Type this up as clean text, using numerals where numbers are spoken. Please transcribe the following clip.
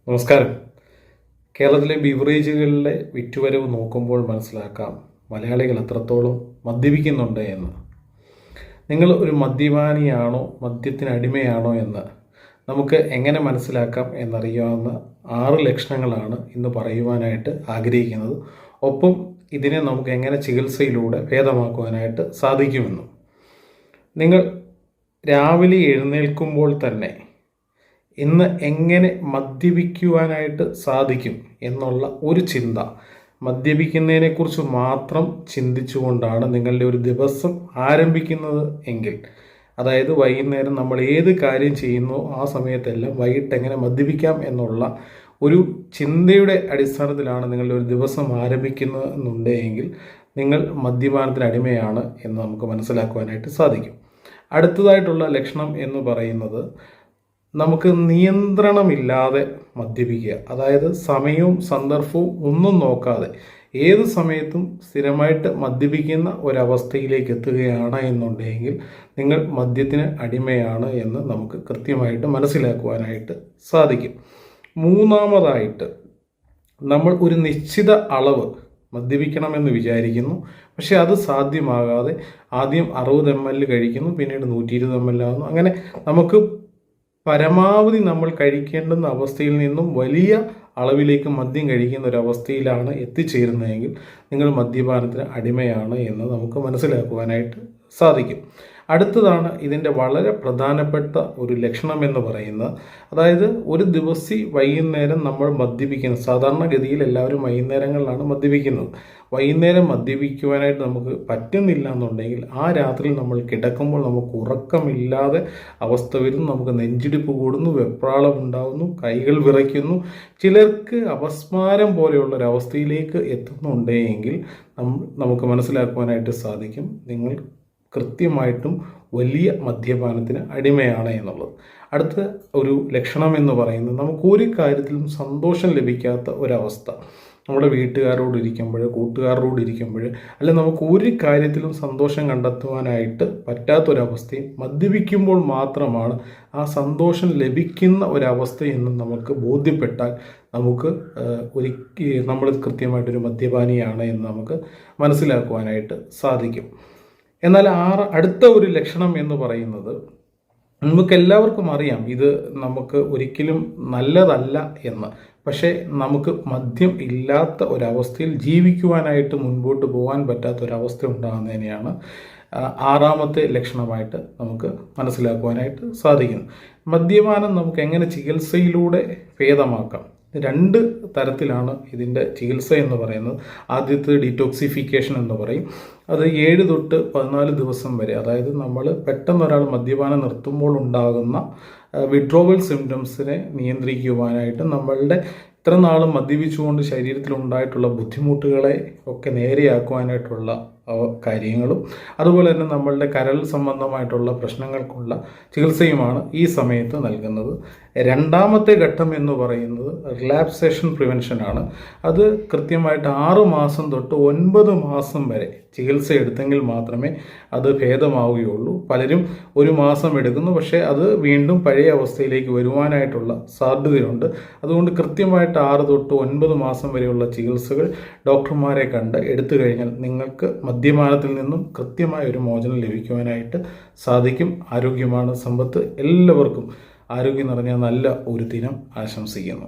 നമസ്കാരം. കേരളത്തിലെ ബീവറേജുകളിലെ വിറ്റുവരവ് നോക്കുമ്പോൾ മനസ്സിലാക്കാം മലയാളികൾ എത്രത്തോളം മദ്യപിക്കുന്നുണ്ട് എന്ന്. നിങ്ങൾ ഒരു മദ്യപാനിയാണോ മദ്യത്തിന് അടിമയാണോ എന്ന് നമുക്ക് എങ്ങനെ മനസ്സിലാക്കാം എന്നറിയാവുന്ന 6 ലക്ഷണങ്ങളാണ് ഇന്ന് പറയുവാനായിട്ട് ആഗ്രഹിക്കുന്നത്. ഒപ്പം ഇതിനെ നമുക്ക് എങ്ങനെ ചികിത്സയിലൂടെ ഭേദമാക്കുവാനായിട്ട് സാധിക്കുമെന്നും. നിങ്ങൾ രാവിലെ എഴുന്നേൽക്കുമ്പോൾ തന്നെ ഇന്ന് എങ്ങനെ മദ്യപിക്കുവാനായിട്ട് സാധിക്കും എന്നുള്ള ഒരു ചിന്ത, മദ്യപിക്കുന്നതിനെക്കുറിച്ച് മാത്രം ചിന്തിച്ചുകൊണ്ടാണ് നിങ്ങളുടെ ഒരു ദിവസം ആരംഭിക്കുന്നത് എങ്കിൽ, അതായത് വൈകുന്നേരം നമ്മൾ ഏത് കാര്യം ചെയ്യുന്നോ ആ സമയത്തെല്ലാം വൈകിട്ട് എങ്ങനെ മദ്യപിക്കാം എന്നുള്ള ഒരു ചിന്തയുടെ അടിസ്ഥാനത്തിലാണ് നിങ്ങളുടെ ഒരു ദിവസം ആരംഭിക്കുന്നതെന്നുണ്ടെങ്കിൽ നിങ്ങൾ മദ്യപാനത്തിന് അടിമയാണ് എന്ന് നമുക്ക് മനസ്സിലാക്കുവാനായിട്ട് സാധിക്കും. അടുത്തതായിട്ടുള്ള ലക്ഷണം എന്ന് പറയുന്നത് നമുക്ക് നിയന്ത്രണമില്ലാതെ മദ്യപിക്കുക. അതായത് സമയവും സന്ദർഭവും ഒന്നും നോക്കാതെ ഏത് സമയത്തും സ്ഥിരമായിട്ട് മദ്യപിക്കുന്ന ഒരവസ്ഥയിലേക്ക് എത്തുകയാണ് എന്നുണ്ടെങ്കിൽ നിങ്ങൾ മദ്യത്തിന് അടിമയാണ് എന്ന് നമുക്ക് കൃത്യമായിട്ട് മനസ്സിലാക്കുവാനായിട്ട് സാധിക്കും. മൂന്നാമതായിട്ട്, നമ്മൾ ഒരു നിശ്ചിത അളവ് മദ്യപിക്കണമെന്ന് വിചാരിക്കുന്നു, പക്ഷെ അത് സാധ്യമാകാതെ ആദ്യം 60 ml കഴിക്കുന്നു, പിന്നീട് 120 ml ആകുന്നു. അങ്ങനെ നമുക്ക് പരമാവധി നമ്മൾ കഴിക്കേണ്ടുന്ന അവസ്ഥയിൽ നിന്നും വലിയ അളവിലേക്ക് മദ്യം കഴിക്കുന്ന ഒരവസ്ഥയിലാണ് എത്തിച്ചേരുന്നതെങ്കിൽ നിങ്ങൾ മദ്യപാനത്തിന് അടിമയാണ് എന്ന് നമുക്ക് മനസ്സിലാക്കുവാനായിട്ട് സാധിക്കും. അടുത്തതാണ് ഇതിൻ്റെ വളരെ പ്രധാനപ്പെട്ട ഒരു ലക്ഷണം എന്ന് പറയുന്നത്, അതായത് ഒരു ദിവസം വൈകുന്നേരം നമ്മൾ മദ്യപിക്കുന്നത്, സാധാരണഗതിയിൽ എല്ലാവരും വൈകുന്നേരങ്ങളിലാണ് മദ്യപിക്കുന്നത്. വൈകുന്നേരം മദ്യപിക്കുവാനായിട്ട് നമുക്ക് പറ്റുന്നില്ല എന്നുണ്ടെങ്കിൽ ആ രാത്രിയിൽ നമ്മൾ കിടക്കുമ്പോൾ നമുക്ക് ഉറക്കമില്ലാതെ അവസ്ഥ വരുന്നു, നമുക്ക് നെഞ്ചിടിപ്പ് കൂടുന്നു, വെപ്രാളം ഉണ്ടാകുന്നു, കൈകൾ വിറയ്ക്കുന്നു, ചിലർക്ക് അപസ്മാരം പോലെയുള്ളൊരവസ്ഥയിലേക്ക് എത്തുന്നുണ്ടെങ്കിൽ നമുക്ക് മനസ്സിലാക്കുവാനായിട്ട് സാധിക്കും നിങ്ങൾ കൃത്യമായിട്ടും വലിയ മദ്യപാനത്തിന് അടിമയാണ് എന്നുള്ളത്. അടുത്ത ഒരു ലക്ഷണം എന്ന് പറയുന്നത്, നമുക്ക് ഒരു കാര്യത്തിലും സന്തോഷം ലഭിക്കാത്ത ഒരവസ്ഥ. നമ്മുടെ വീട്ടുകാരോട് ഇരിക്കുമ്പോൾ, കൂട്ടുകാരോട് ഇരിക്കുമ്പോൾ, അല്ലെങ്കിൽ നമുക്ക് ഒരു കാര്യത്തിലും സന്തോഷം കണ്ടെത്തുവാനായിട്ട് പറ്റാത്തൊരവസ്ഥയും മദ്യപിക്കുമ്പോൾ മാത്രമാണ് ആ സന്തോഷം ലഭിക്കുന്ന ഒരവസ്ഥ എന്ന് നമുക്ക് ബോധ്യപ്പെട്ടാൽ നമുക്ക് നമ്മൾ കൃത്യമായിട്ടൊരു മദ്യപാനിയാണ് എന്ന് നമുക്ക് മനസ്സിലാക്കുവാനായിട്ട് സാധിക്കും. എന്നാൽ അടുത്ത ഒരു ലക്ഷണം എന്ന് പറയുന്നത്, നമുക്കെല്ലാവർക്കും അറിയാം ഇത് നമുക്ക് ഒരിക്കലും നല്ലതല്ല എന്ന്. പക്ഷേ നമുക്ക് മദ്യം ഇല്ലാത്ത ഒരവസ്ഥയിൽ ജീവിക്കുവാനായിട്ട് മുൻപോട്ട് പോകാൻ പറ്റാത്ത ഒരവസ്ഥ ഉണ്ടാകുന്നതിനെയാണ് 6ാമത്തെ ലക്ഷണമായിട്ട് നമുക്ക് മനസ്സിലാക്കുവാനായിട്ട് സാധിക്കുന്നത്. മദ്യപാനം നമുക്ക് എങ്ങനെ ചികിത്സയിലൂടെ ഭേദമാക്കാം? 2 തരത്തിലാണ് ഇതിൻ്റെ ചികിത്സ എന്ന് പറയുന്നത്. ആദ്യത്തെ ഡീറ്റോക്സിഫിക്കേഷൻ എന്ന് പറയും. അത് 7 തൊട്ട് 14 ദിവസം വരെ, അതായത് നമ്മൾ പെട്ടെന്ന് ഒരാൾ മദ്യപാനം നിർത്തുമ്പോൾ ഉണ്ടാകുന്ന വിഡ്രോവൽ സിംറ്റംസിനെ നിയന്ത്രിക്കുവാനായിട്ട് നമ്മളുടെ ഇത്ര നാളും മദ്യപിച്ചുകൊണ്ട് ശരീരത്തിൽ ഉണ്ടായിട്ടുള്ള ബുദ്ധിമുട്ടുകളെ ഒക്കെ നേരെയാക്കുവാനായിട്ടുള്ള കാര്യങ്ങളും, അതുപോലെ തന്നെ നമ്മളുടെ കരൾ സംബന്ധമായിട്ടുള്ള പ്രശ്നങ്ങൾക്കുള്ള ചികിത്സയുമാണ് ഈ സമയത്ത് നൽകുന്നത്. 2ാമത്തെ ഘട്ടം എന്ന് പറയുന്നത് റിലാക്സേഷൻ പ്രിവെൻഷനാണ്. അത് കൃത്യമായിട്ട് 6 മാസം തൊട്ട് 9 മാസം വരെ ചികിത്സ എടുത്തെങ്കിൽ മാത്രമേ അത് ഭേദമാവുകയുള്ളൂ. പലരും 1 മാസം എടുക്കുന്നു, പക്ഷേ അത് വീണ്ടും പഴയ അവസ്ഥയിലേക്ക് വരുവാനായിട്ടുള്ള സാധ്യതയുണ്ട്. അതുകൊണ്ട് കൃത്യമായിട്ട് 6 തൊട്ട് 9 മാസം വരെയുള്ള ചികിത്സകൾ ഡോക്ടർമാരെ കണ്ട് എടുത്തു കഴിഞ്ഞാൽ നിങ്ങൾക്ക് മദ്യപാനത്തിൽ നിന്നും കൃത്യമായ ഒരു മോചനം ലഭിക്കുവാനായിട്ട് സാധിക്കും. ആരോഗ്യമാണ് സമ്പത്ത്. എല്ലാവർക്കും ആരോഗ്യം നിറഞ്ഞ നല്ല ഒരു ദിനം ആശംസിക്കുന്നു.